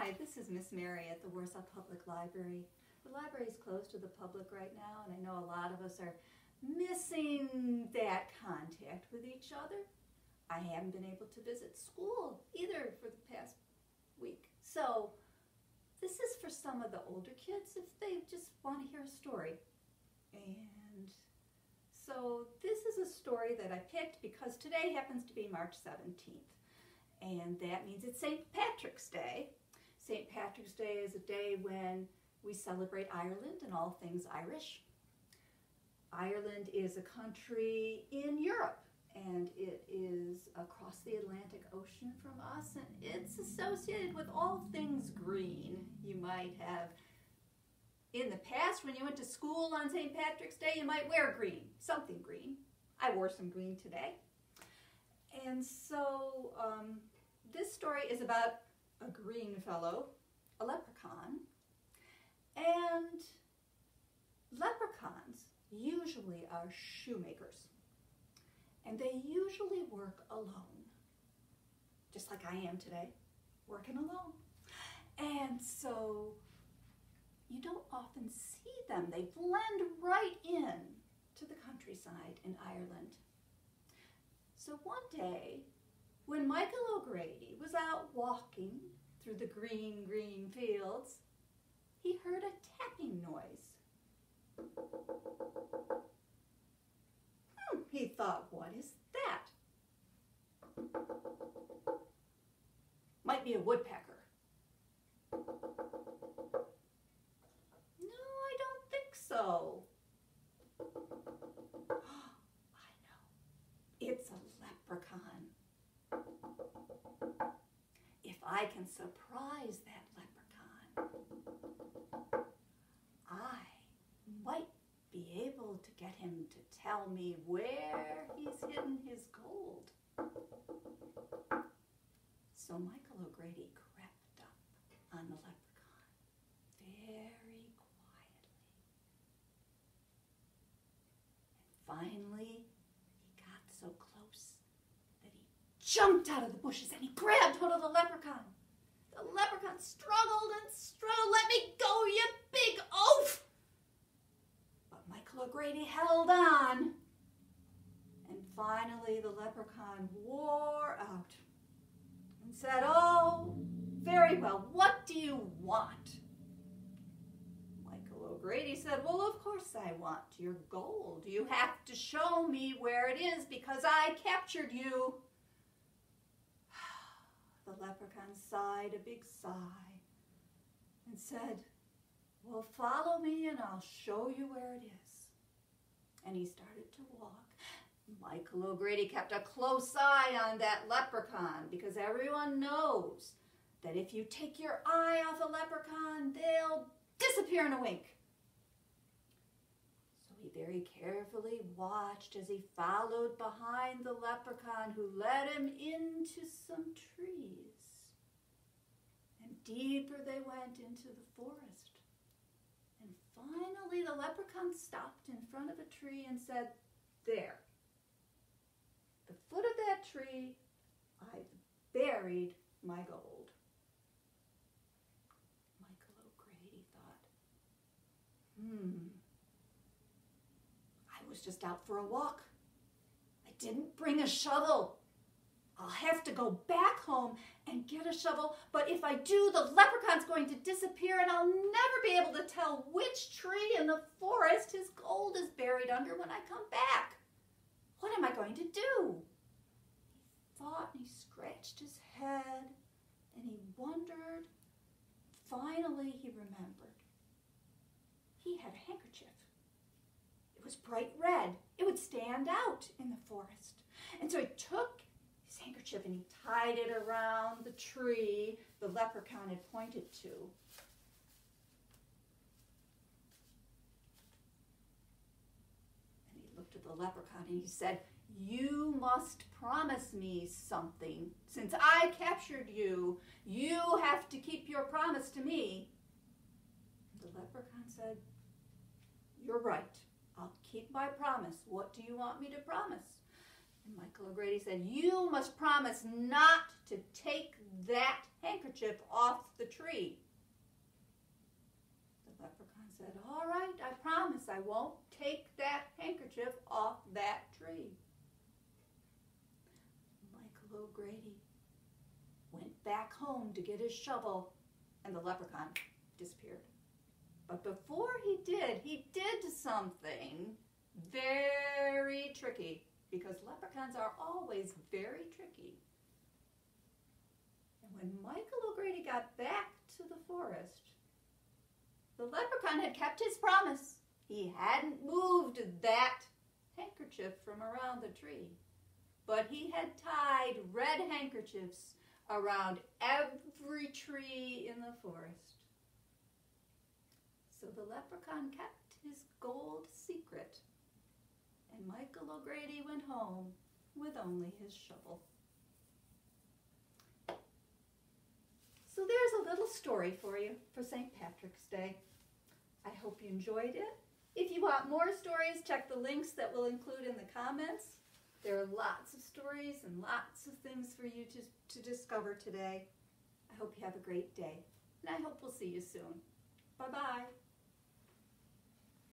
Hi, this is Miss Mary at the Warsaw Public Library. The library is closed to the public right now, and I know a lot of us are missing that contact with each other. I haven't been able to visit school either for the past week. So this is for some of the older kids if they just want to hear a story. And so this is a story that I picked because today happens to be March 17th. And that means it's St. Patrick's Day. St. Patrick's Day is a day when we celebrate Ireland and all things Irish. Ireland is a country in Europe, and it is across the Atlantic Ocean from us, and it's associated with all things green. You might have, in the past, when you went to school on St. Patrick's Day, you might wear green, something green. I wore some green today. And so this story is about a green fellow, a leprechaun, and leprechauns usually are shoemakers, and they usually work alone, just like I am today, working alone. And so you don't often see them. They blend right in to the countryside in Ireland. So one day, when Michael O'Grady was out walking through the green, green fields, he heard a tapping noise. He thought, what is that? Might be a woodpecker. No, I don't think so. I know. It's a leprechaun. If I can surprise that leprechaun, I might be able to get him to tell me where he's hidden his gold. So Michael O'Grady crept up on the leprechaun very quietly. And finally, he got so close that he jumped out of the bushes and he grabbed hold of the leprechaun. The leprechaun struggled and struggled. Let me go, you big oaf! But Michael O'Grady held on. And finally the leprechaun wore out and said, oh, very well, what do you want? Michael O'Grady said, well, of course I want your gold. You have to show me where it is because I captured you. The leprechaun sighed a big sigh and said, well, follow me and I'll show you where it is. And he started to walk. Michael O'Grady kept a close eye on that leprechaun because everyone knows that if you take your eye off a leprechaun, they'll disappear in a wink. So he very carefully watched as he followed behind the leprechaun who led him into some trees. And deeper they went into the forest. And finally the leprechaun stopped in front of a tree and said, there, the foot of that tree, I've buried my gold. Michael O'Grady thought, I was just out for a walk. I didn't bring a shovel. I'll have to go back home and get a shovel, but if I do, the leprechaun's going to disappear and I'll never be able to tell which tree in the forest his gold is buried under when I come back. What am I going to do? He thought and he scratched his head and he wondered. Finally, he remembered. He had a handkerchief. It was bright red. It would stand out in the forest. And so he took his handkerchief and he tied it around the tree the leprechaun had pointed to. And he looked at the leprechaun and he said, you must promise me something. Since I captured you, you have to keep your promise to me. The leprechaun said, you're right. I'll keep my promise. What do you want me to promise? And Michael O'Grady said, you must promise not to take that handkerchief handkerchief off the tree. The leprechaun said, all right, I promise I won't take that handkerchief off that tree. Michael O'Grady went back home to get his shovel, and the leprechaun disappeared. But before he did something very tricky, because leprechauns are always very tricky. And when Michael O'Grady got back to the forest, the leprechaun had kept his promise. He hadn't moved that handkerchief from around the tree, but he had tied red handkerchiefs around every tree in the forest. So the leprechaun kept his gold secret, and Michael O'Grady went home with only his shovel. So there's a little story for you for St. Patrick's Day. I hope you enjoyed it. If you want more stories, check the links that we'll include in the comments. There are lots of stories and lots of things for you to discover today. I hope you have a great day, and I hope we'll see you soon. Bye-bye.